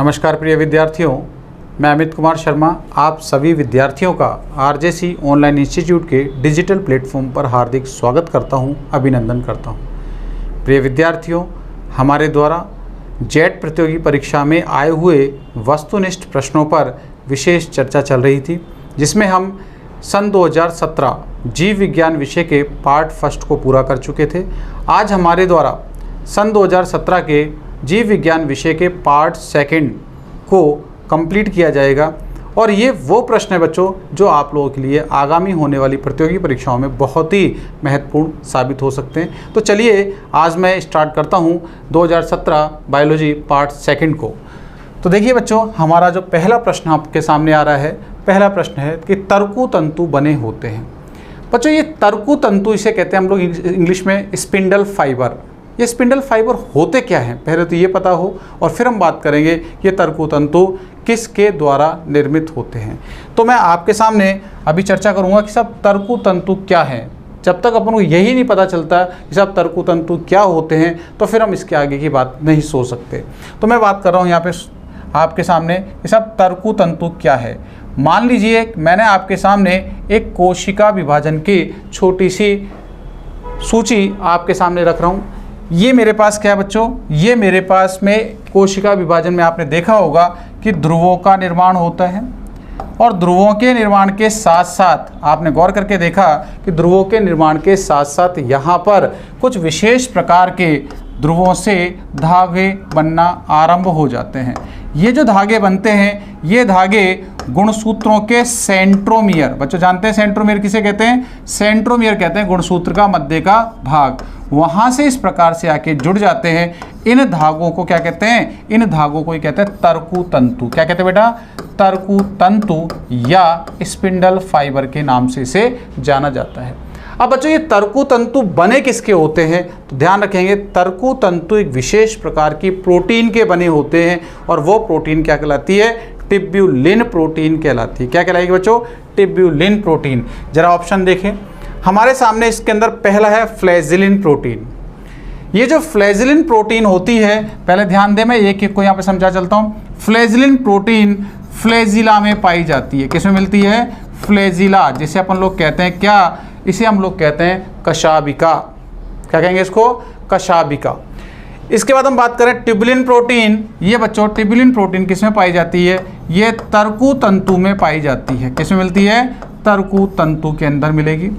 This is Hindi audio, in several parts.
नमस्कार प्रिय विद्यार्थियों, मैं अमित कुमार शर्मा आप सभी विद्यार्थियों का आरजेसी ऑनलाइन इंस्टीट्यूट के डिजिटल प्लेटफॉर्म पर हार्दिक स्वागत करता हूं, अभिनंदन करता हूं। प्रिय विद्यार्थियों, हमारे द्वारा जेट प्रतियोगी परीक्षा में आए हुए वस्तुनिष्ठ प्रश्नों पर विशेष चर्चा चल रही थी, जिसमें हम सन 2017 जीव विज्ञान विषय के पार्ट फर्स्ट को पूरा कर चुके थे। आज हमारे द्वारा सन 2017 के जीव विज्ञान विषय के पार्ट सेकंड को कंप्लीट किया जाएगा और ये वो प्रश्न है बच्चों जो आप लोगों के लिए आगामी होने वाली प्रतियोगी परीक्षाओं में बहुत ही महत्वपूर्ण साबित हो सकते हैं। तो चलिए आज मैं स्टार्ट करता हूँ 2017 बायोलॉजी पार्ट सेकंड को। तो देखिए बच्चों, हमारा जो पहला प्रश्न आपके सामने आ रहा है, पहला प्रश्न है कि तर्कु तंतु बने होते हैं। बच्चों, ये तर्कु तंतु इसे कहते हैं हम लोग इंग्लिश में स्पिंडल फाइबर। ये स्पिंडल फाइबर होते क्या हैं, पहले तो ये पता हो और फिर हम बात करेंगे ये तर्कु तंतु किसके द्वारा निर्मित होते हैं। तो मैं आपके सामने अभी चर्चा करूंगा कि सब तर्कु तंतु क्या हैं। जब तक अपन को यही नहीं पता चलता कि सब तर्कु तंतु क्या होते हैं तो फिर हम इसके आगे की बात नहीं सोच सकते। तो मैं बात कर रहा हूँ यहाँ पे आपके सामने कि सब तर्कु तंतु क्या है। मान लीजिए मैंने आपके सामने एक कोशिका विभाजन की छोटी सी सूची आपके सामने रख रहा हूँ। ये मेरे पास क्या है बच्चों, ये मेरे पास में कोशिका विभाजन में आपने देखा होगा कि ध्रुवों का निर्माण होता है और ध्रुवों के निर्माण के साथ साथ आपने गौर करके देखा कि ध्रुवों के निर्माण के साथ साथ यहाँ पर कुछ विशेष प्रकार के ध्रुवों से धागे बनना आरंभ हो जाते हैं। ये जो धागे बनते हैं, ये धागे गुणसूत्रों के सेंट्रोमियर, बच्चों जानते हैं सेंट्रोमियर किसे कहते हैं? सेंट्रोमियर कहते हैं गुणसूत्र का मध्य का भाग। वहाँ से इस प्रकार से आके जुड़ जाते हैं। इन धागों को क्या कहते हैं? इन धागों को ही कहते हैं तर्कु तंतु। क्या कहते हैं बेटा? तर्कु तंतु या स्पिंडल फाइबर के नाम से इसे जाना जाता है। अब बच्चों, ये तर्कु तंतु बने किसके होते हैं? तो ध्यान रखेंगे, तर्कु तंतु एक विशेष प्रकार की प्रोटीन के बने होते हैं और वो प्रोटीन क्या कहलाती है? टिब्यूलिन प्रोटीन कहलाती है। क्या कहलाएगी बच्चों? टिब्यूलिन प्रोटीन। जरा ऑप्शन देखें हमारे सामने, इसके अंदर पहला है फ्लैजिलिन प्रोटीन। ये जो फ्लैजिलिन प्रोटीन होती है, पहले ध्यान दें, मैं एक एक को यहाँ पे समझा चलता हूँ। फ्लैजिलिन प्रोटीन फ्लैजिला में पाई जाती है। किसमें मिलती है? फ्लैजिला, जिसे अपन लोग कहते हैं क्या? इसे हम लोग कहते हैं कशाबिका। क्या कहेंगे इसको? कशाबिका। इसके बाद हम बात करें ट्यूबुलिन प्रोटीन। ये बच्चों ट्यूबुलिन प्रोटीन किसमें पाई जाती है? ये तर्कु तंतु में पाई जाती है। किसमें मिलती है? तर्कु तंतु के अंदर मिलेगी।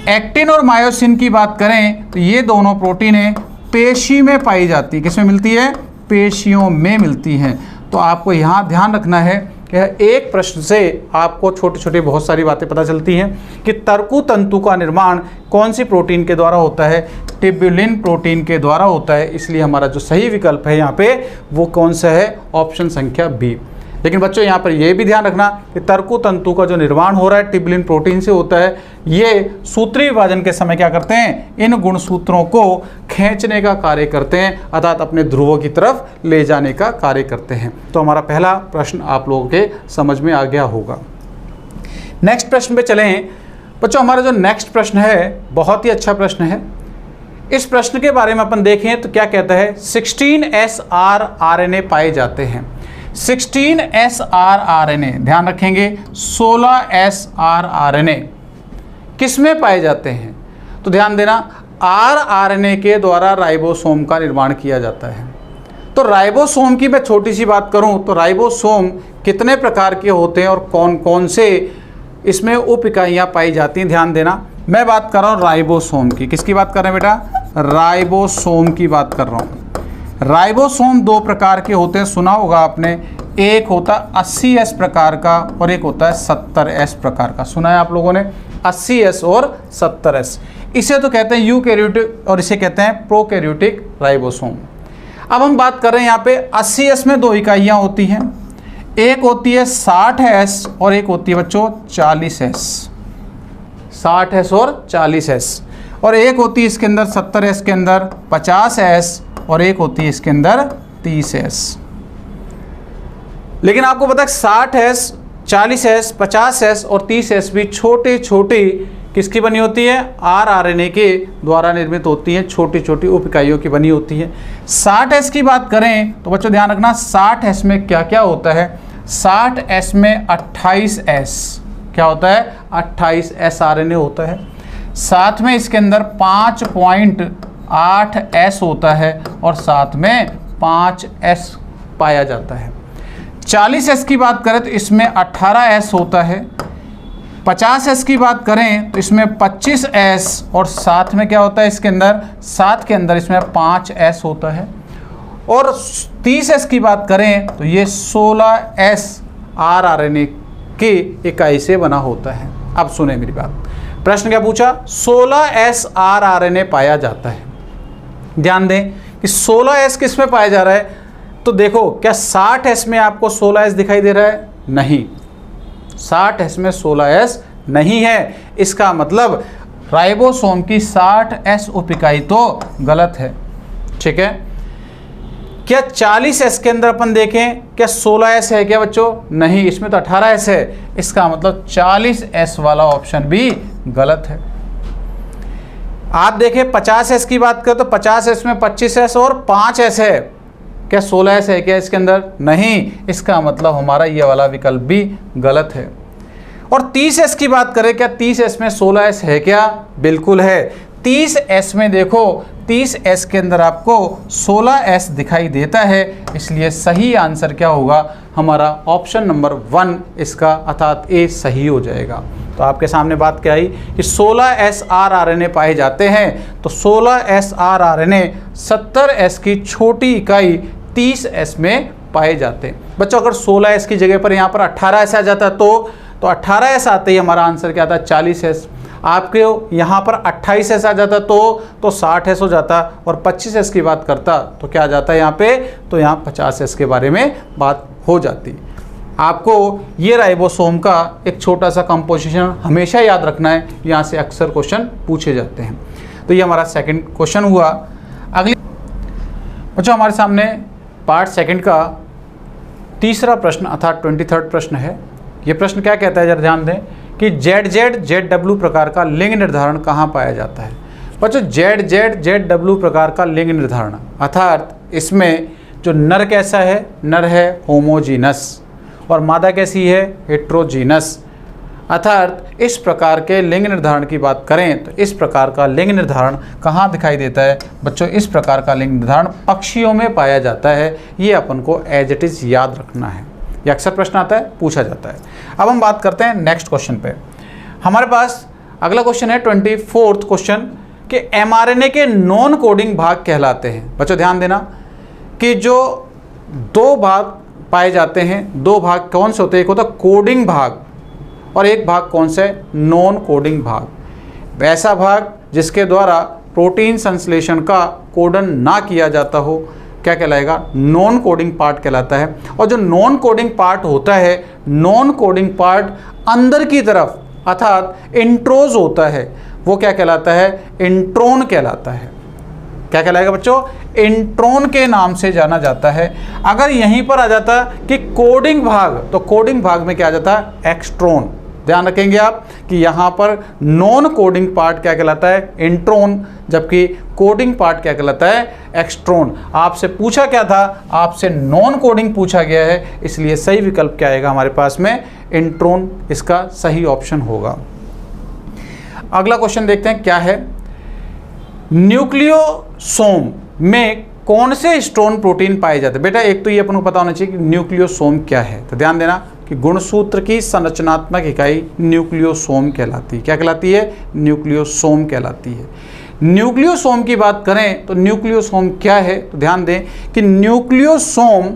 एक्टिन और मायोसिन की बात करें तो ये दोनों प्रोटीनें पेशी में पाई जाती है। किसमें मिलती है? पेशियों में मिलती हैं। तो आपको यहाँ ध्यान रखना है कि एक प्रश्न से आपको छोटे छोटे बहुत सारी बातें पता चलती हैं कि तर्कु तंतु का निर्माण कौन सी प्रोटीन के द्वारा होता है? टिब्यूलिन प्रोटीन के द्वारा होता है। इसलिए हमारा जो सही विकल्प है यहाँ पे वो कौन सा है? ऑप्शन संख्या बी। लेकिन बच्चों यहाँ पर यह भी ध्यान रखना कि तर्कु तंतु का जो निर्माण हो रहा है टिब्यूलिन प्रोटीन से होता है। ये सूत्री विभाजन के समय क्या करते हैं? इन गुणसूत्रों को खींचने का कार्य करते हैं, अर्थात अपने ध्रुवों की तरफ ले जाने का कार्य करते हैं। तो हमारा पहला प्रश्न आप लोगों के समझ में आ गया होगा। नेक्स्ट प्रश्न पे चलें बच्चों। हमारा जो नेक्स्ट प्रश्न है बहुत ही अच्छा प्रश्न है। इस प्रश्न के बारे में अपन देखें तो क्या कहता है? 16S RNA पाए जाते हैं। 16S RNA, ध्यान रखेंगे 16S RNA किस में पाए जाते हैं? तो ध्यान देना, RNA के द्वारा राइबोसोम का निर्माण किया जाता है। तो राइबोसोम की मैं छोटी सी बात करूं तो राइबोसोम कितने प्रकार के होते हैं और कौन कौन से इसमें उप इकाइयाँ पाई जाती हैं? ध्यान देना, मैं बात कर रहा हूँ राइबोसोम की। किसकी बात कर रहे हैं बेटा? राइबोसोम की बात कर रहा हूँ। राइबोसोम दो प्रकार के होते हैं, सुना होगा आपने। एक होता है 80S प्रकार का और एक होता है 70S प्रकार का। सुना है आप लोगों ने? 80S और 70S। इसे तो कहते हैं यूकैरियोटिक और इसे कहते हैं प्रोकैरियोटिक राइबोसोम। अब हम बात कर रहे हैं यहाँ पे 80S में दो इकाइयाँ होती हैं। एक होती है 60S और एक होती है बच्चों 40S। 60S और 40S। और एक होती है इसके अंदर 70S के अंदर 50S और एक होती है इसके अंदर 30S। लेकिन आपको पता है 60S, 40S, 50S और 30S भी छोटे छोटे किसकी बनी होती है? आरआरएनए के द्वारा निर्मित होती हैं, छोटी छोटी उप इकाइयों की बनी होती है। 60S की बात करें तो बच्चों ध्यान रखना 60S में क्या क्या होता है। 60S में 28S क्या होता है? 28S आरएनए होता है। साथ में इसके अंदर 5.8S होता है और साथ में 5S पाया जाता है। 40S की बात करें तो इसमें 18S होता है। 50S की बात करें तो इसमें 25S और साथ में क्या होता है? इसके अंदर 7 के अंदर इसमें 5S होता है। और 30S की बात करें तो ये 16S आरआरएनए की इकाई से बना होता है। अब सुने मेरी बात, प्रश्न क्या पूछा? 16S आरआरएनए पाया जाता है। ध्यान दें कि 16S किस में पाया जा रहा है? तो देखो, क्या 60S में आपको 16S दिखाई दे रहा है? नहीं, 60S में 16S नहीं है। इसका मतलब राइबोसोम की 60S उप इकाई तो गलत है। ठीक है, क्या 40S के अंदर अपन देखें क्या 16S है क्या बच्चों? नहीं, इसमें तो 18S है। इसका मतलब 40S वाला ऑप्शन भी गलत है। आप देखें 50S की बात करें तो 50S में 25S और 5S है। क्या 16S है क्या इसके अंदर? नहीं, इसका मतलब हमारा ये वाला विकल्प भी गलत है। और 30S की बात करें, क्या 30S में 16S है क्या? बिल्कुल है। 30S में देखो, 30S के अंदर आपको 16S दिखाई देता है, इसलिए सही आंसर क्या होगा? हमारा ऑप्शन नंबर 1 इसका अर्थात ए सही हो जाएगा। तो आपके सामने बात क्या आई कि 16S आरआरएनए पाए जाते हैं, तो 16S आरआरएनए 70S की छोटी इकाई 30S में पाए जाते हैं। बच्चों अगर 16S की जगह पर यहाँ पर 18S आ जाता तो 18S आते ही हमारा आंसर क्या आता? 40S। आपके यहाँ पर 28S आ जाता तो 60S हो जाता, और 25S की बात करता तो क्या आ जाता है यहाँ पे? तो यहाँ 50S के बारे में बात हो जाती। आपको ये राइबोसोम का एक छोटा सा कंपोजिशन हमेशा याद रखना है, यहाँ से अक्सर क्वेश्चन पूछे जाते हैं। तो ये हमारा सेकंड क्वेश्चन हुआ। अगली बच्चों हमारे सामने पार्ट सेकंड का तीसरा प्रश्न अर्थात 23rd प्रश्न है। ये प्रश्न क्या कहता है, जरा ध्यान दें कि ZZ ZW प्रकार का लिंग निर्धारण कहाँ पाया जाता है। बच्चों ZZ ZW प्रकार का लिंग निर्धारण अर्थात इसमें जो नर कैसा है? नर है होमोजीनस और मादा कैसी है? हेट्रोजीनस। अर्थात इस प्रकार के लिंग निर्धारण की बात करें तो इस प्रकार का लिंग निर्धारण कहाँ दिखाई देता है? बच्चों इस प्रकार का लिंग निर्धारण पक्षियों में पाया जाता है। ये अपन को एज इट इज़ याद रखना है, ये अक्सर प्रश्न आता है, पूछा जाता है। अब हम बात करते हैं नेक्स्ट क्वेश्चन पे। हमारे पास अगला क्वेश्चन है 24th क्वेश्चन कि mRNA के नॉन कोडिंग भाग कहलाते हैं। बच्चों ध्यान देना कि जो 2 भाग पाए जाते हैं, 2 भाग कौन से होते हैं? एक होता है कोडिंग भाग और एक भाग कौन सा है? नॉन कोडिंग भाग। वैसा भाग जिसके द्वारा प्रोटीन संश्लेषण का कोडन ना किया जाता हो क्या कहलाएगा? नॉन कोडिंग पार्ट कहलाता है। और जो नॉन कोडिंग पार्ट होता है, नॉन कोडिंग पार्ट अंदर की तरफ अर्थात इंट्रोज होता है, वो क्या कहलाता है? इंट्रोन कहलाता है। क्या कहलाएगा बच्चों? इंट्रोन के नाम से जाना जाता है। अगर यहीं पर आ जाता कि कोडिंग भाग, तो कोडिंग भाग में क्या आ जाता? एक्सट्रोन। ध्यान रखेंगे आप कि यहाँ पर नॉन कोडिंग पार्ट क्या कहलाता है? इंट्रोन, जबकि कोडिंग पार्ट क्या कहलाता है? एक्सट्रोन। आपसे पूछा क्या था? आपसे नॉन कोडिंग पूछा गया है, इसलिए सही विकल्प क्या आएगा हमारे पास में? इंट्रोन इसका सही ऑप्शन होगा। अगला क्वेश्चन देखते हैं क्या है। न्यूक्लियोसोम में कौन से स्टोन प्रोटीन पाए जाते हैं? बेटा एक तो ये अपन को पता होना चाहिए कि न्यूक्लियोसोम क्या है। तो ध्यान देना कि गुणसूत्र की संरचनात्मक इकाई न्यूक्लियोसोम कहलाती है। क्या कहलाती है? न्यूक्लियोसोम कहलाती है। न्यूक्लियोसोम की बात करें तो न्यूक्लियोसोम क्या है? तो ध्यान दें कि न्यूक्लियोसोम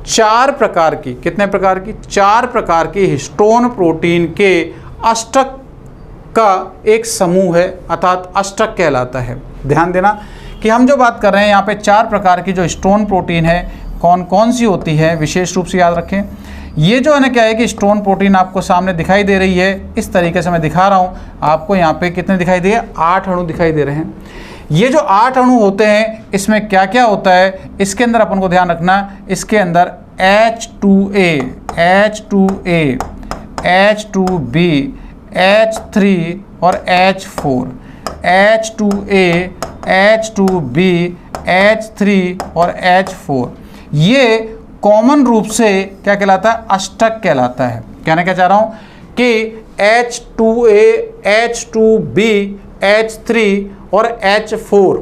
4 प्रकार की, कितने प्रकार की? 4 प्रकार की हिस्टोन प्रोटीन के अष्टक का एक समूह है अर्थात अष्टक कहलाता है। ध्यान देना कि हम जो बात कर रहे हैं यहाँ पे 4 प्रकार की जो हिस्टोन प्रोटीन है कौन कौन सी होती है, विशेष रूप से याद रखें। ये जो है ना क्या है कि हिस्टोन प्रोटीन आपको सामने दिखाई दे रही है, इस तरीके से मैं दिखा रहा हूँ आपको। यहाँ पे कितने दिखाई दे? 8 अणु दिखाई दे रहे हैं। ये जो 8 अणु होते हैं इसमें क्या क्या होता है? इसके अंदर अपन को ध्यान रखना, इसके अंदर H2A, H2A, H2B, H3 और H4, H2A, H2B, H3 और H4, ये कॉमन रूप से क्या कहलाता है? अष्टक कहलाता है। कहना क्या चाह रहा हूँ कि H2A, H2B, H3 और H4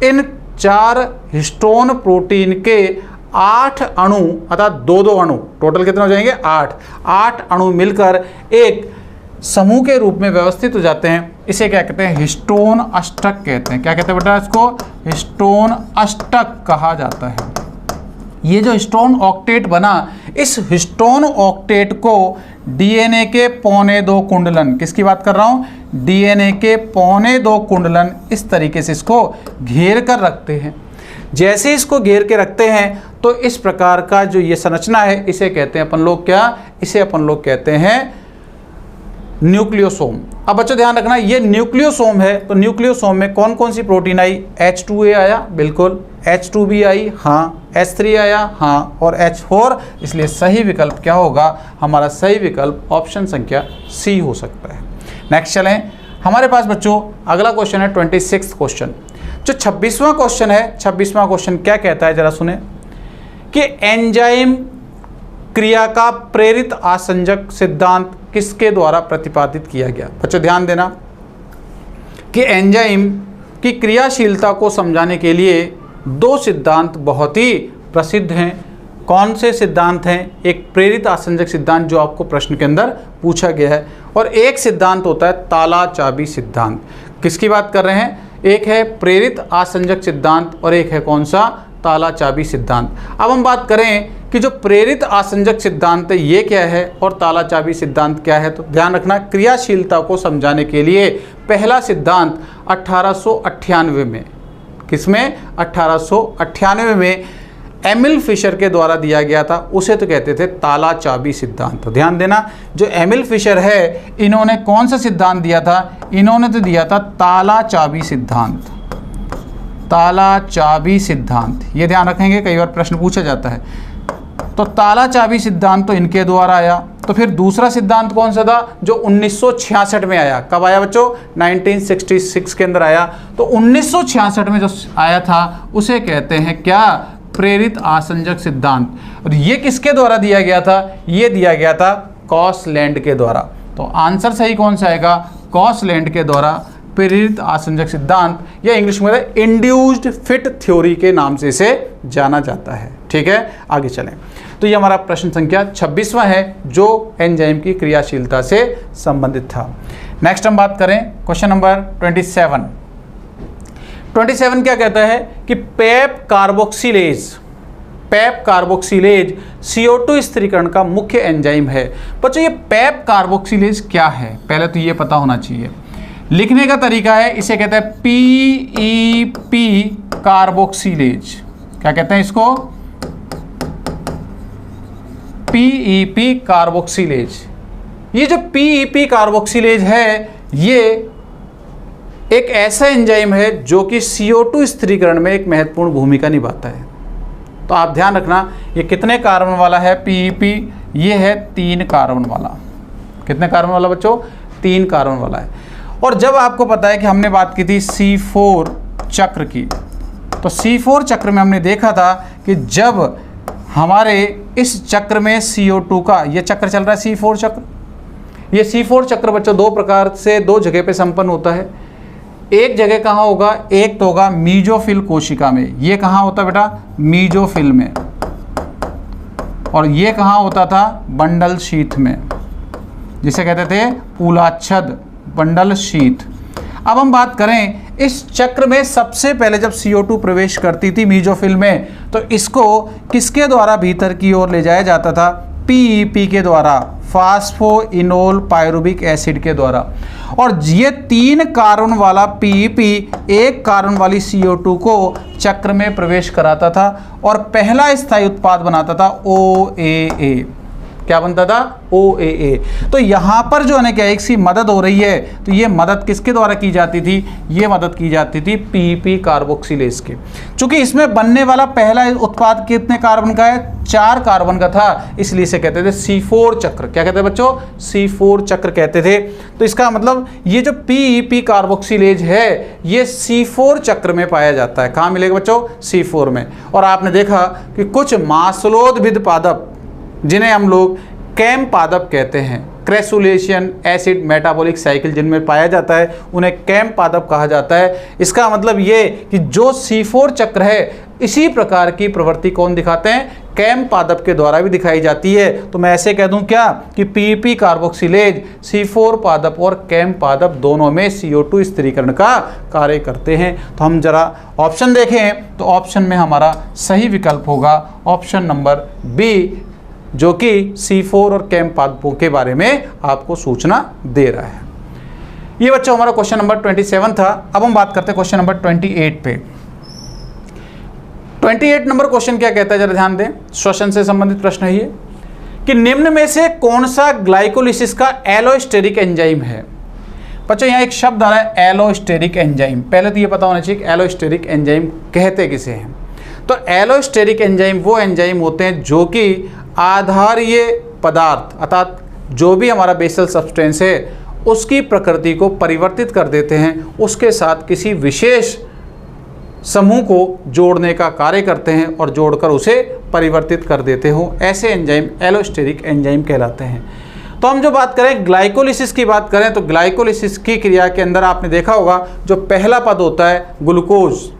इन 4 हिस्टोन प्रोटीन के 8 अणु, अर्थात 2-2 अणु, टोटल कितने हो जाएंगे? 8 अणु मिलकर एक समूह के रूप में व्यवस्थित हो जाते हैं। इसे क्या कहते हैं? हिस्टोन अष्टक कहते हैं। क्या कहते हैं बेटा? इसको हिस्टोन अष्टक कहा जाता है। ये जो हिस्टोन ऑक्टेट बना, इस हिस्टोन ऑक्टेट को डीएनए के 2.25 कुंडलन, किसकी बात कर रहा हूँ? डीएनए के 2.25 कुंडलन इस तरीके से इसको घेर कर रखते हैं। जैसे इसको घेर के रखते हैं तो इस प्रकार का जो ये संरचना है, इसे कहते हैं अपन लोग क्या? इसे अपन लोग कहते हैं न्यूक्लियोसोम। अब बच्चों ध्यान रखना, ये न्यूक्लियोसोम है, तो न्यूक्लियोसोम में कौन कौन सी प्रोटीन आई? H2A आया, बिल्कुल। H2B आई, हाँ। H3 आया, हाँ। और H4, इसलिए सही विकल्प क्या होगा? हमारा सही विकल्प ऑप्शन संख्या सी हो सकता है। नेक्स्ट चलें, हमारे पास बच्चों अगला क्वेश्चन है 26वां क्वेश्चन। जो 26वां क्वेश्चन है, 26वां क्वेश्चन क्या कहता है जरा सुने, कि एंजाइम क्रिया का प्रेरित आसंजक सिद्धांत किसके द्वारा प्रतिपादित किया गया? बच्चों ध्यान देना कि एंजाइम की क्रियाशीलता को समझाने के लिए 2 सिद्धांत बहुत ही प्रसिद्ध हैं। कौन से सिद्धांत हैं? एक प्रेरित आसंजक सिद्धांत जो आपको प्रश्न के अंदर पूछा गया है, और एक सिद्धांत होता है ताला चाबी सिद्धांत। किसकी बात कर रहे हैं? एक है प्रेरित आसंजक सिद्धांत और एक है कौन सा? ताला चाबी सिद्धांत। अब हम बात करें कि जो प्रेरित आसंजक सिद्धांत है ये क्या है और ताला चाबी सिद्धांत क्या है, तो ध्यान रखना क्रियाशीलता को समझाने के लिए पहला सिद्धांत 1898 में, किसमें? 1898 में एमिल फिशर के द्वारा दिया गया था। उसे तो कहते थे ताला चाबी सिद्धांत। तो ध्यान देना, जो एमिल फिशर है, इन्होंने कौन सा सिद्धांत दिया था? इन्होंने तो दिया था ताला चाबी सिद्धांत। ताला चाबी सिद्धांत, ये ध्यान रखेंगे, कई बार प्रश्न पूछा जाता है। तो ताला चाबी सिद्धांत तो इनके द्वारा आया। तो फिर दूसरा सिद्धांत कौन सा था? जो 1966 में आया। कब आया बच्चों? 1966 के अंदर आया। तो 1966 में जो आया था उसे कहते हैं क्या? प्रेरित आसंजक सिद्धांत। और ये किसके द्वारा दिया गया था? ये दिया गया था कॉसलैंड के द्वारा। तो आंसर सही कौन सा आएगा? कॉसलैंड के द्वारा प्रेरित आसंजक सिद्धांत, या इंग्लिश में इंड्यूस्ड फिट थ्योरी के नाम से इसे जाना जाता है। ठीक है, आगे चलें। तो ये हमारा प्रश्न संख्या 26वां है जो एंजाइम की क्रियाशीलता से संबंधित था। नेक्स्ट हम बात करें क्वेश्चन नंबर 27। 27 क्या कहता है कि पेप कार्बोक्सिलेज CO2 स्थिरीकरण का मुख्य एंजाइम है। बच्चों ये पेप कार्बोक्सिलेज क्या है? पहले तो ये पता होना चाहिए। लिखने का तरीका है, इसे कहते हैं PEP कार्बोक्सिलेज। क्या कहते हैं इसको? PEP carboxylase. ये जो PEP कार्बोक्सिलेज है, ये एक ऐसा एंजाइम है जो कि CO2 स्थिरीकरण में एक महत्वपूर्ण भूमिका निभाता है। तो आप ध्यान रखना, ये कितने कार्बन वाला है PEP? ये है 3 कार्बन वाला। कितने कार्बन वाला बच्चों? 3 कार्बन वाला है। और जब आपको पता है कि हमने बात की थी C4 चक्र की, तो C4 चक्र में हमने देखा था कि जब हमारे इस चक्र में CO2 का ये चक्र चल रहा है, C4 चक्र, ये C4 चक्र बच्चों 2 प्रकार से 2 जगह पे संपन्न होता है। एक जगह कहाँ होगा? एक तो होगा मीजोफिल कोशिका में। ये कहाँ होता है बेटा? मीजोफिल में। और ये कहाँ होता था? बंडल शीथ में, जिसे कहते थे पूलाच्छद बंडल शीथ। अब हम बात करें इस चक्र में सबसे पहले जब CO2 प्रवेश करती थी मीजोफिल में, तो इसको किसके द्वारा भीतर की ओर ले जाया जाता था? PEP के द्वारा, फास्फोइनोल पायरुविक एसिड के द्वारा। और ये 3 कार्बन वाला PEP 1 कार्बन वाली CO2 को चक्र में प्रवेश कराता था और पहला स्थायी उत्पाद बनाता था OAA। क्या बनता था, OAA। तो यहाँ पर जो है ना क्या एक सी मदद हो रही है, तो ये मदद किसके द्वारा की जाती थी, ये मदद की जाती थी PEP कार्बोक्सिलेज के। चूंकि इसमें बनने वाला पहला उत्पाद कितने कार्बन का है, 4 कार्बन का था, इसलिए इसे कहते थे C4 चक्र। क्या कहते हैं बच्चों, C4 चक्र कहते थे। तो इसका मतलब ये जो PEP कार्बोक्सिलेज है ये C4 चक्र में पाया जाता है। कहाँ मिलेगा बच्चों, C4 में। और आपने देखा कि कुछ मासलोद्भिद पादप जिन्हें हम लोग कैम पादप कहते हैं, क्रेसुलेशन एसिड मेटाबॉलिक साइकिल जिनमें पाया जाता है, उन्हें कैम पादप कहा जाता है। इसका मतलब ये कि जो C4 चक्र है इसी प्रकार की प्रवृत्ति कौन दिखाते हैं, कैम पादप के द्वारा भी दिखाई जाती है। तो मैं ऐसे कह दूं क्या कि PEP कार्बोक्सिलेज C4 पादप और कैम पादप दोनों में CO2 स्थिरीकरण का कार्य करते हैं। तो हम जरा ऑप्शन देखें तो ऑप्शन में हमारा सही विकल्प होगा ऑप्शन नंबर बी, जो कि C4 और कैम पादपों के बारे में आपको सूचना दे रहा है। ये बच्चों हमारा क्वेश्चन नंबर 27 था। अब हम बात करते हैं क्वेश्चन नंबर 28 पे। 28 नंबर क्वेश्चन क्या कहता है, जरा ध्यान दें, श्वसन से संबंधित प्रश्न है ये, कि निम्न में से कौन सा ग्लाइकोलिसिस का एलोस्टेरिक एंजाइम है। बच्चों यहाँ एक शब्द आ रहा है एलोस्टेरिक एंजाइम। पहले तो ये पता होना चाहिए कि एलोस्टेरिक एंजाइम कहते किसे हैं। तो एलोस्टेरिक एंजाइम वो एंजाइम होते हैं जो कि आधारीय पदार्थ अर्थात जो भी हमारा बेसल सब्सटेंस है उसकी प्रकृति को परिवर्तित कर देते हैं, उसके साथ किसी विशेष समूह को जोड़ने का कार्य करते हैं और जोड़कर उसे परिवर्तित कर देते हो। ऐसे एंजाइम एलोस्टेरिक एंजाइम कहलाते हैं। तो हम जो बात करें ग्लाइकोलिसिस की बात करें तो ग्लाइकोलिसिस की क्रिया के अंदर आपने देखा होगा जो पहला पद होता है ग्लूकोज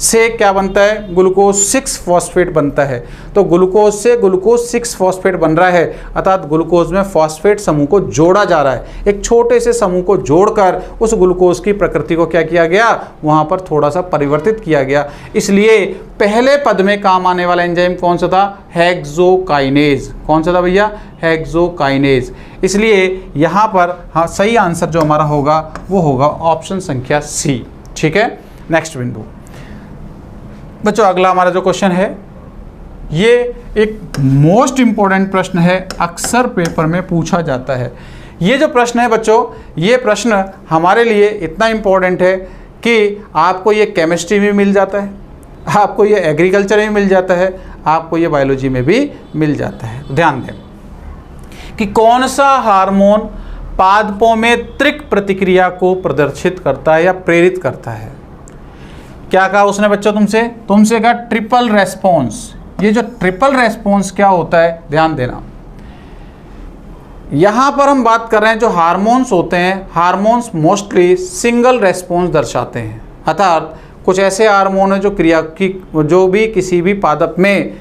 से क्या बनता है, ग्लूकोज 6 फॉस्फेट बनता है। तो ग्लूकोज से ग्लूकोज 6 फॉस्फेट बन रहा है, अर्थात ग्लूकोज में फॉस्फेट समूह को जोड़ा जा रहा है। एक छोटे से समूह को जोड़कर उस ग्लूकोज की प्रकृति को क्या किया गया, वहाँ पर थोड़ा सा परिवर्तित किया गया। इसलिए पहले पद में काम आने वाला एंजाइम कौन सा था, हेक्सोकाइनेज। कौन सा था भैया, हेक्सोकाइनेज। इसलिए यहाँ पर हाँ सही आंसर जो हमारा होगा वो होगा ऑप्शन संख्या सी। ठीक है, नेक्स्ट बिंदु बच्चों, अगला हमारा जो क्वेश्चन है ये एक मोस्ट इंपॉर्टेंट प्रश्न है, अक्सर पेपर में पूछा जाता है। ये जो प्रश्न है बच्चों, ये प्रश्न हमारे लिए इतना इंपॉर्टेंट है कि आपको ये केमिस्ट्री में मिल जाता है, आपको ये एग्रीकल्चर में मिल जाता है, आपको ये बायोलॉजी में भी मिल जाता है। ध्यान दें कि कौन सा हार्मोन पादपों में त्वरित प्रतिक्रिया को प्रदर्शित करता है या प्रेरित करता है। क्या कहा उसने बच्चों तुमसे कहा ट्रिपल रेस्पॉन्स। ये जो ट्रिपल रेस्पॉन्स क्या होता है, ध्यान देना। यहां पर हम बात कर रहे हैं जो हार्मोन्स होते हैं, हार्मोन्स मोस्टली सिंगल रेस्पॉन्स दर्शाते हैं। अर्थात कुछ ऐसे हार्मोन है जो क्रिया की जो भी किसी भी पादप में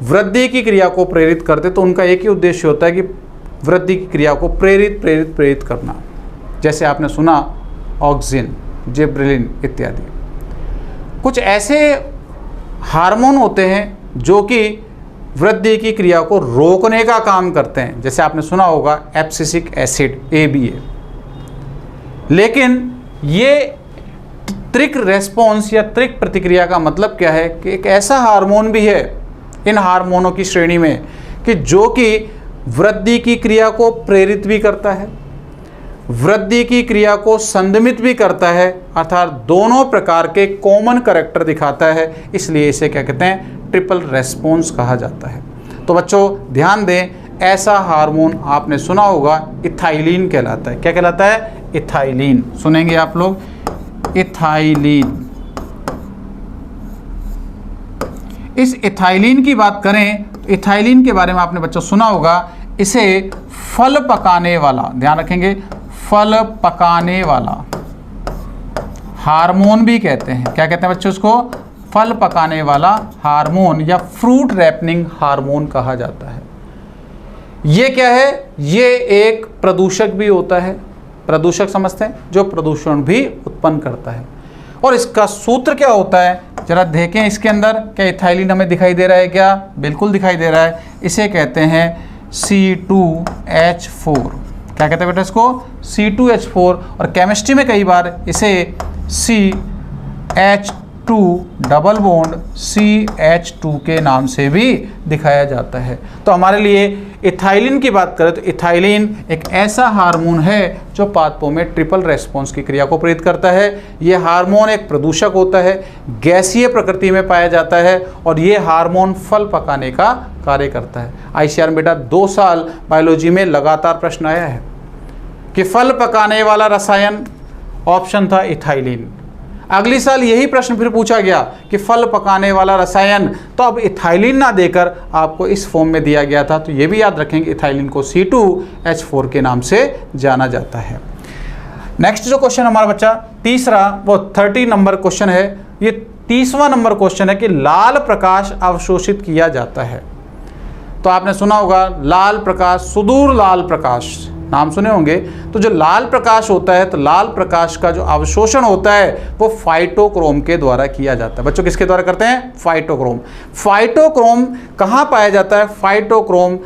वृद्धि की क्रिया को प्रेरित करते, तो उनका एक ही उद्देश्य होता है कि वृद्धि की क्रिया को प्रेरित करना। जैसे आपने सुना ऑक्सिन, जिब्रेलिन इत्यादि। कुछ ऐसे हार्मोन होते हैं जो कि वृद्धि की क्रिया को रोकने का काम करते हैं, जैसे आपने सुना होगा एब्सिसिक एसिड ABA। लेकिन ये त्वरित रेस्पॉन्स या त्वरित प्रतिक्रिया का मतलब क्या है कि एक ऐसा हार्मोन भी है इन हार्मोनों की श्रेणी में कि जो कि वृद्धि की क्रिया को प्रेरित भी करता है, वृद्धि की क्रिया को संदमित भी करता है, अर्थात दोनों प्रकार के कॉमन कैरेक्टर दिखाता है। इसलिए इसे क्या कहते हैं, ट्रिपल रेस्पॉन्स कहा जाता है। तो बच्चों ध्यान दें, ऐसा हार्मोन आपने सुना होगा इथाइलिन कहलाता है। क्या कहलाता है, इथाइलिन। सुनेंगे आप लोग, इथाइलिन। इस इथाइलिन की बात करें, इथाइलिन के बारे में आपने बच्चों सुना होगा, इसे फल पकाने वाला, ध्यान रखेंगे, फल पकाने वाला हार्मोन भी कहते हैं। क्या कहते हैं बच्चों इसको, फल पकाने वाला हार्मोन या फ्रूट रैपनिंग हार्मोन कहा जाता है। ये क्या है, ये एक प्रदूषक भी होता है। प्रदूषक समझते हैं, जो प्रदूषण भी उत्पन्न करता है। और इसका सूत्र क्या होता है, जरा देखें इसके अंदर, क्या इथाइलिन हमें दिखाई दे रहा है, क्या बिल्कुल दिखाई दे रहा है। इसे कहते हैं C2H4। क्या कहते हैं बेटा इसको, C2H4। और केमिस्ट्री में कई बार इसे CH2 H2 double bond CH2 के नाम से भी दिखाया जाता है। तो हमारे लिए इथाइलिन की बात करें तो इथाइलिन एक ऐसा हार्मोन है जो पादपों में ट्रिपल रेस्पॉन्स की क्रिया को प्रेरित करता है। ये हार्मोन एक प्रदूषक होता है, गैसीय प्रकृति में पाया जाता है और ये हार्मोन फल पकाने का कार्य करता है। ICR में बेटा 2 साल बायोलॉजी में लगातार प्रश्न आया है कि फल पकाने वाला रसायन, ऑप्शन था इथाइलिन। अगली साल यही प्रश्न फिर पूछा गया कि फल पकाने वाला रसायन, तो अब इथाइलिन ना देकर आपको इस फॉर्म में दिया गया था। तो ये भी याद रखेंगे इथाइलिन को C2H4 के नाम से जाना जाता है। नेक्स्ट जो क्वेश्चन हमारा बच्चा तीसरा, वो 30 नंबर क्वेश्चन है। ये 30वां नंबर क्वेश्चन है कि लाल प्रकाश अवशोषित किया जाता है। तो आपने सुना होगा लाल प्रकाश, सुदूर लाल प्रकाश नाम सुने होंगे। तो जो लाल प्रकाश होता है, तो लाल प्रकाश का जो अवशोषण होता है वो फाइटोक्रोम के द्वारा किया जाता है। बच्चों किसके द्वारा करते हैं? फाइटोक्रोम। फाइटोक्रोम कहाँ पाया जाता है? फाइटोक्रोम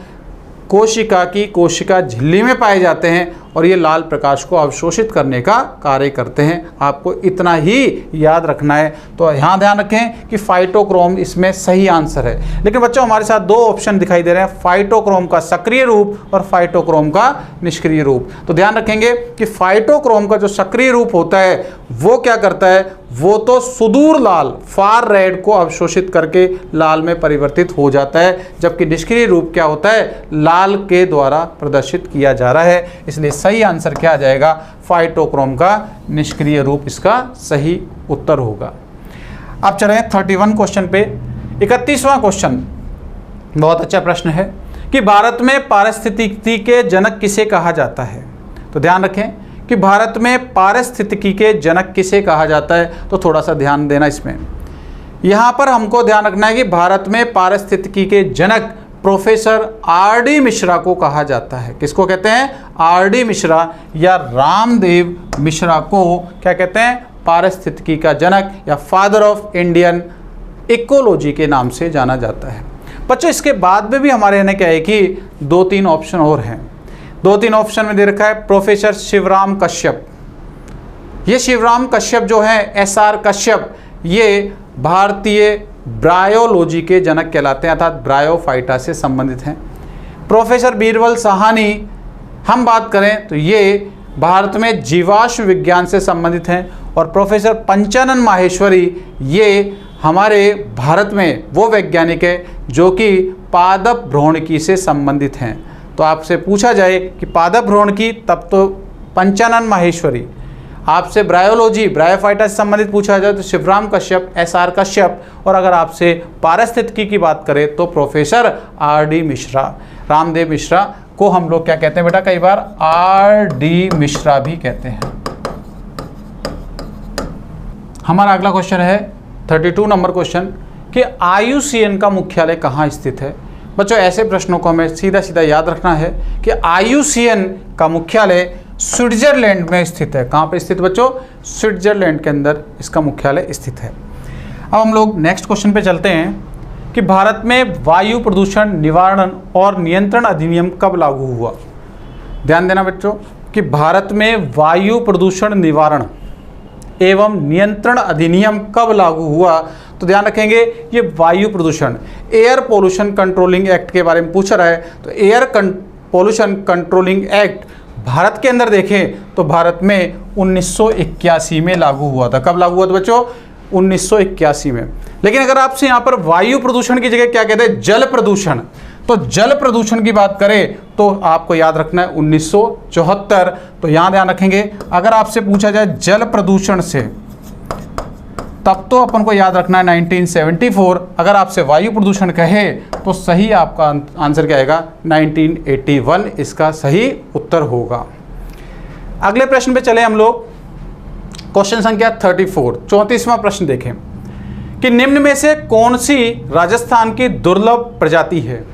कोशिका की कोशिका झिल्ली में पाए जाते हैं और ये लाल प्रकाश को अवशोषित करने का कार्य करते हैं। आपको इतना ही याद रखना है। तो यहाँ ध्यान रखें कि फाइटोक्रोम इसमें सही आंसर है। लेकिन बच्चों हमारे साथ 2 ऑप्शन दिखाई दे रहे हैं, फाइटोक्रोम का सक्रिय रूप और फाइटोक्रोम का निष्क्रिय रूप। तो ध्यान रखेंगे कि फाइटोक्रोम का जो सक्रिय रूप होता है वो क्या करता है? वो तो सुदूर लाल, फार रेड को अवशोषित करके लाल में परिवर्तित हो जाता है, जबकि निष्क्रिय रूप क्या होता है? लाल के द्वारा प्रदर्शित किया जा रहा है। इसलिए सही आंसर क्या आ जाएगा? फाइटोक्रोम का निष्क्रिय रूप इसका सही उत्तर होगा। अब चलें 31 क्वेश्चन पे। 31वां क्वेश्चन बहुत अच्छा प्रश्न है कि भारत में पारिस्थितिकी के जनक किसे कहा जाता है? तो ध्यान रखें कि भारत में पारिस्थितिकी के जनक किसे कहा जाता है, तो थोड़ा सा ध्यान देना इसमें। यहाँ पर हमको ध्यान रखना है कि भारत में पारिस्थितिकी के जनक प्रोफेसर RD मिश्रा को कहा जाता है। किसको कहते हैं? RD मिश्रा या रामदेव मिश्रा को क्या कहते हैं? पारिस्थितिकी का जनक या फादर ऑफ इंडियन इकोलॉजी के नाम से जाना जाता है। बच्चों इसके बाद में भी हमारे यहाँ क्या है कि 2-3 ऑप्शन और हैं। 2-3 ऑप्शन में दे रखा है प्रोफेसर शिवराम कश्यप। ये शिवराम कश्यप जो है SR कश्यप, ये भारतीय ब्रायोलॉजी के जनक कहलाते हैं, अर्थात ब्रायोफाइटा से संबंधित हैं। प्रोफेसर बीरबल साहनी हम बात करें तो ये भारत में जीवाश्म विज्ञान से संबंधित हैं। और प्रोफेसर पंचानन माहेश्वरी ये हमारे भारत में वो वैज्ञानिक है जो कि पादप भ्रौणिकी से संबंधित हैं। तो आपसे पूछा जाए कि पादप भ्रौणिकी, तब तो पंचानन माहेश्वरी। आपसे ब्रायोलॉजी, ब्रायोफाइटा से संबंधित पूछा जाए तो शिवराम कश्यप, SR कश्यप। और अगर आपसे पारिस्थितिकी की बात करें तो प्रोफेसर RD मिश्रा। रामदेव मिश्रा को हम लोग क्या कहते हैं बेटा? कई बार RD मिश्रा भी कहते हैं। हमारा अगला क्वेश्चन है 32 नंबर क्वेश्चन कि IUCN का मुख्यालय कहाँ स्थित है? बच्चों ऐसे प्रश्नों को हमें सीधा सीधा याद रखना है कि IUCN का मुख्यालय स्विट्जरलैंड में स्थित है। कहाँ पे स्थित बच्चों? स्विट्जरलैंड के अंदर इसका मुख्यालय स्थित है। अब हम लोग नेक्स्ट क्वेश्चन पे चलते हैं कि भारत में वायु प्रदूषण निवारण और नियंत्रण अधिनियम कब लागू हुआ? ध्यान देना बच्चों कि भारत में वायु प्रदूषण निवारण एवं नियंत्रण अधिनियम कब लागू हुआ? तो ध्यान रखेंगे ये वायु प्रदूषण, एयर पोल्यूशन कंट्रोलिंग एक्ट के बारे में पूछ रहा है। तो air pollution controlling act Bharat के अंदर देखें तो भारत में 1981 में लागू हुआ था। कब लागू हुआ था बच्चों? 1981 में। लेकिन अगर आपसे यहाँ पर वायु प्रदूषण की जगह क्या कहते हैं? जल प्रदूषण। तो जल प्रदूषण की बात करें तो आपको याद रखना है 1974। तो यहाँ ध्यान रखेंगे अगर आपसे पूछा जाए जल प्रदूषण से, तब तो अपन को याद रखना है 1974। अगर आपसे वायु प्रदूषण कहे तो सही आपका आंसर क्या आएगा? 1981 इसका सही उत्तर होगा। अगले प्रश्न पे चले हम लोग। क्वेश्चन संख्या 34, 34वां प्रश्न देखें कि निम्न में से कौन सी राजस्थान की दुर्लभ प्रजाति है?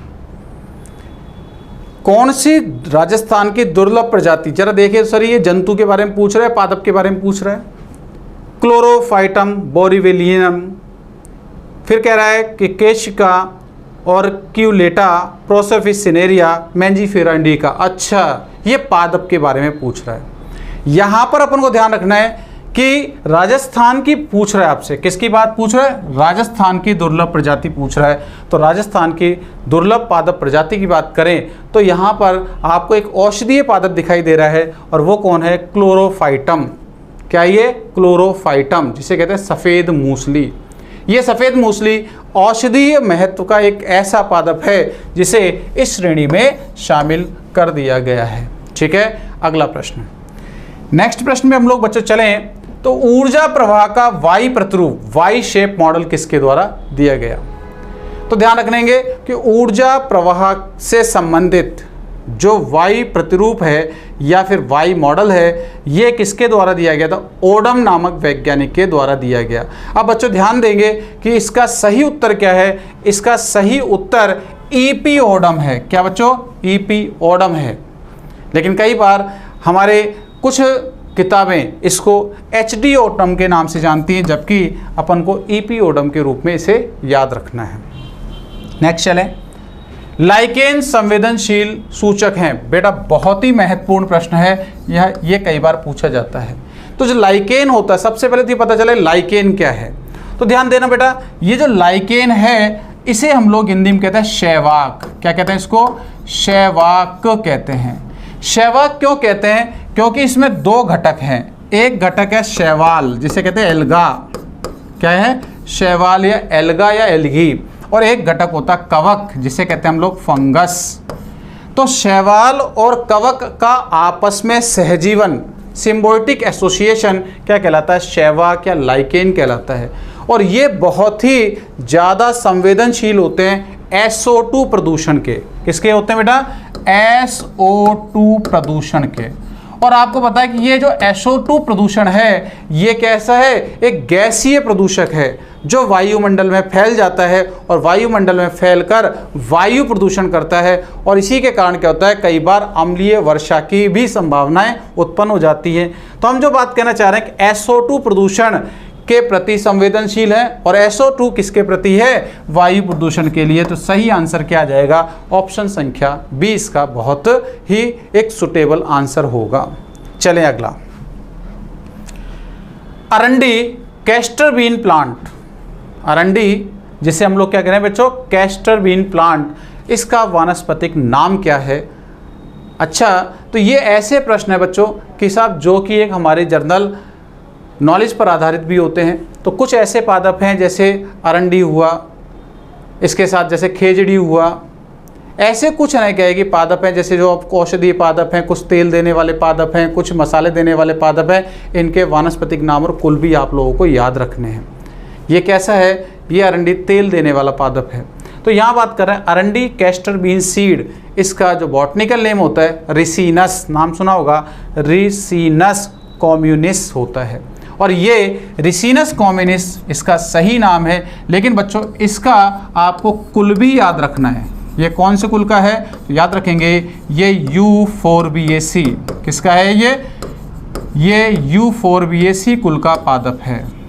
कौन सी राजस्थान की दुर्लभ प्रजाति? जरा देखिए सर, ये जंतु के बारे में पूछ रहा है, पादप के बारे में पूछ रहा है। क्लोरोफाइटम बोरिवेलियनम, फिर कह रहा है कि केशिका और क्यूलेटा, प्रोसोफिस सिनेरिया, मैंजीफेरा इंडिका। अच्छा, ये पादप के बारे में पूछ रहा है। यहाँ पर अपन को ध्यान रखना है कि राजस्थान की पूछ रहा है आपसे, किसकी बात पूछ रहा है? राजस्थान की दुर्लभ प्रजाति पूछ रहा है। तो राजस्थान की दुर्लभ पादप प्रजाति की बात करें तो यहाँ पर आपको एक औषधीय पादप दिखाई दे रहा है, और वो कौन है? क्लोरोफाइटम। क्या ये? क्लोरोफाइटम, जिसे कहते हैं सफ़ेद मूसली। ये सफ़ेद मूसली औषधीय महत्व का एक ऐसा पादप है जिसे इस श्रेणी में शामिल कर दिया गया है। ठीक है, अगला प्रश्न। नेक्स्ट प्रश्न में हम लोग बच्चों चलें तो ऊर्जा प्रवाह का वाई प्रतिरूप, वाई शेप मॉडल किसके द्वारा दिया गया? तो ध्यान रखेंगे कि ऊर्जा प्रवाह से संबंधित जो वाई प्रतिरूप है या फिर वाई मॉडल है, ये किसके द्वारा दिया गया था? ओडम नामक वैज्ञानिक के द्वारा दिया गया। अब बच्चों ध्यान देंगे कि इसका सही उत्तर क्या है? इसका सही उत्तर ईपी ओडम है। क्या बच्चों? ईपी ओडम है। लेकिन कई बार हमारे कुछ किताबें इसको एचडी ओडम के नाम से जानती हैं, जबकि अपन को ईपी ओडम के रूप में इसे याद रखना है। नेक्स्ट चलें। लाइकेन संवेदनशील सूचक हैं। बेटा बहुत ही महत्वपूर्ण प्रश्न है, ये कई बार पूछा जाता है। तो जो लाइकेन होता है, सबसे पहले तो ये पता चले लाइकेन क्या है। तो ध्यान देना बेटा, ये जो लाइकेन है इसे हम लोग हिंदी में कहते हैं शैवाक। क्या कहते हैं इसको? शैवाक कहते हैं। शैवाक क्यों कहते हैं? क्योंकि इसमें दो घटक हैं। एक घटक है शैवाल, जिसे कहते हैं एल्गा। क्या है? शैवाल या एल्गा या एल्गी। और एक घटक होता है कवक, जिसे कहते हैं हम लोग फंगस। तो शैवाल और कवक का आपस में सहजीवन, सिम्बायोटिक एसोसिएशन क्या कहलाता है? शैवाक या लाइकेन कहलाता है। और ये बहुत ही ज़्यादा संवेदनशील होते हैं SO2 प्रदूषण के। किसके होते हैं बेटा? SO2 प्रदूषण के। और आपको पता है कि ये जो SO2 प्रदूषण है ये कैसा है? एक गैसीय प्रदूषक है जो वायुमंडल में फैल जाता है और वायुमंडल में फैलकर वायु प्रदूषण करता है। और इसी के कारण क्या होता है? कई बार अम्लीय वर्षा की भी संभावनाएं उत्पन्न हो जाती हैं। तो हम जो बात कहना चाह रहे हैं कि SO2 प्रदूषण के प्रति संवेदनशील है, और SO2 किसके प्रति है? वायु प्रदूषण के लिए। तो सही आंसर क्या आ जाएगा? ऑप्शन संख्या 20 का बहुत ही एक सुटेबल आंसर होगा। चलें अगला। अरंडी कैस्टर बीन प्लांट। अरंडी जिसे हम लोग क्या कह रहे हैं बच्चों? Castor bean plant. इसका वानस्पतिक नाम क्या है? अच्छा, तो ये ऐसे प्रश्न है बच्चों कि साहब जो कि एक हमारे जर्नल नॉलेज पर आधारित भी होते हैं। तो कुछ ऐसे पादप हैं जैसे अरंडी हुआ, इसके साथ जैसे खेजड़ी हुआ, ऐसे कुछ नहीं कहेगी पादप हैं जैसे जो औषधीय पादप हैं, कुछ तेल देने वाले पादप हैं, कुछ मसाले देने वाले पादप हैं। इनके वानस्पतिक नाम और कुल भी आप लोगों को याद रखने हैं। ये कैसा है? ये अरंडी तेल देने वाला पादप है। तो यहाँ बात कर रहे हैं अरंडी कैस्टर बीन सीड। इसका जो बॉटनिकल नेम होता है रिसिनस, नाम सुना होगा, रिसिनस कॉम्युनिस होता है। और ये रिसिनस कॉम्युनिस इसका सही नाम है। लेकिन बच्चों इसका आपको कुल भी याद रखना है। ये कौन से कुल का है? तो याद रखेंगे ये U4BAC। किसका है ये U4BAC कुल का पादप है।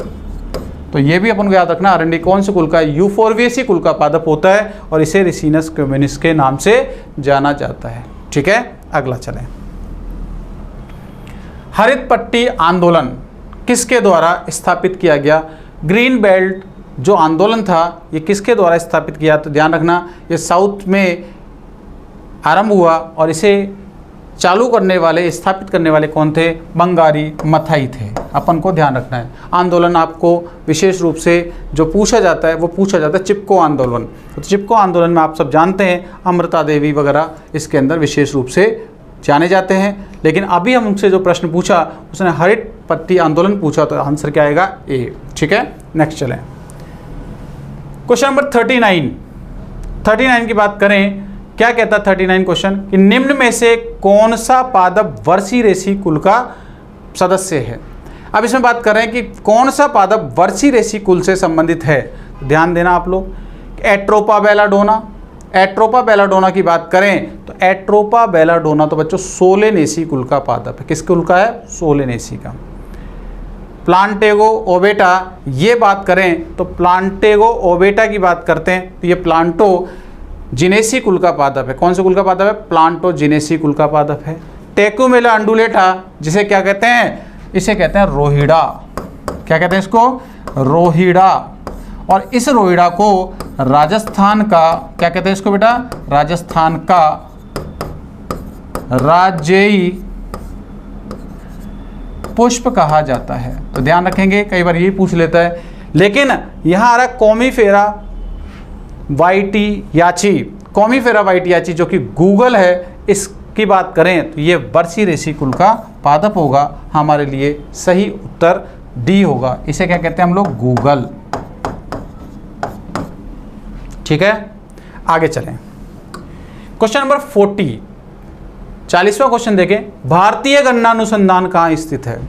तो ये भी अपन को याद रखना, अरंडी कौन से कुल का? U4BAC कुल का पादप होता है और इसे रिसिनस कॉम्युनिस के नाम से जाना जाता है। ठीक है, अगला चलें। हरित पट्टी आंदोलन किसके द्वारा स्थापित किया गया? ग्रीन बेल्ट जो आंदोलन था ये किसके द्वारा स्थापित किया? तो ध्यान रखना ये साउथ में आरंभ हुआ और इसे चालू करने वाले, स्थापित करने वाले कौन थे? बंगारी मथाई थे। अपन को ध्यान रखना है। आंदोलन आपको विशेष रूप से जो पूछा जाता है वो पूछा जाता है चिपको आंदोलन। तो चिपको आंदोलन में आप सब जानते हैं अमृता देवी वगैरह इसके अंदर विशेष रूप से जाने जाते हैं। लेकिन अभी हम उनसे जो प्रश्न पूछा उसने हरित पट्टी आंदोलन पूछा, तो आंसर क्या आएगा? ए। ठीक है, नेक्स्ट चलें। क्वेश्चन नंबर 39 की बात करें। क्या कहता है 39 क्वेश्चन कि निम्न में से कौन सा पादप वर्सीरेसी कुल का सदस्य है? अब इसमें बात कर रहे हैं कि कौन सा पादप वर्सीरेसी कुल से संबंधित है। ध्यान देना आप लोग, एट्रोपा बेलाडोना। एट्रोपा बेलाडोना की बात करें तो एट्रोपा बेलाडोना तो बच्चों सोलेनेसी कुल का पादप है। किस कुल का है? सोलेनेसी का। प्लांटेगो ओबेटा ये बात करें तो प्लांटेगो ओबेटा की बात करते हैं तो ये प्लांटो जिनेसी कुल का पादप है। कौन से कुल का पादप है? प्लांटो जिनेसी कुल का पादप है। टेकुमेला अंडुलेटा जिसे क्या कहते हैं? इसे कहते हैं रोहिड़ा। क्या कहते हैं इसको? रोहिड़ा। और इस रोहिड़ा को राजस्थान का, क्या कहते हैं इसको बेटा? राजस्थान का राज्यी पुष्प कहा जाता है। तो ध्यान रखेंगे, कई बार ये पूछ लेता है। लेकिन यहां आ रहा कॉमीफेरा वाइटियाची। कॉमीफेरा वाइटियाची जो कि गूगल है, इसकी बात करें तो ये बरसीरेसी कुल का पादप होगा। हमारे लिए सही उत्तर डी होगा। इसे क्या कहते हैं हम लोग? गूगल। ठीक है, आगे चलें। क्वेश्चन नंबर 40, 40वां क्वेश्चन देखें। भारतीय गन्ना अनुसंधान कहाँ स्थित है?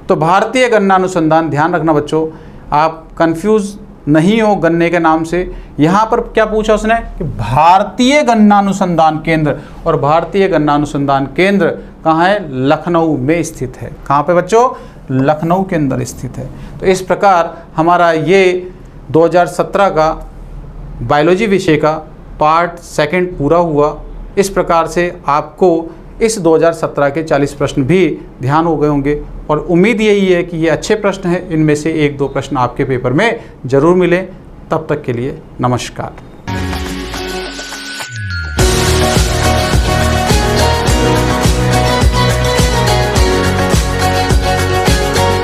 तो भारतीय गन्ना अनुसंधान, ध्यान रखना बच्चों, आप कंफ्यूज नहीं हो गन्ने के नाम से। यहां पर क्या पूछा उसने कि भारतीय गन्ना अनुसंधान केंद्र, और भारतीय गन्ना अनुसंधान केंद्र कहाँ है? लखनऊ में स्थित है। कहाँ पे बच्चों? लखनऊ के अंदर स्थित है। तो इस प्रकार हमारा ये 2017 का बायोलॉजी विषय का पार्ट 2 पूरा हुआ। इस प्रकार से आपको इस 2017 के 40 प्रश्न भी ध्यान हो गए होंगे, और उम्मीद यही है कि ये अच्छे प्रश्न हैं। इनमें से 1-2 प्रश्न आपके पेपर में ज़रूर मिले। तब तक के लिए नमस्कार।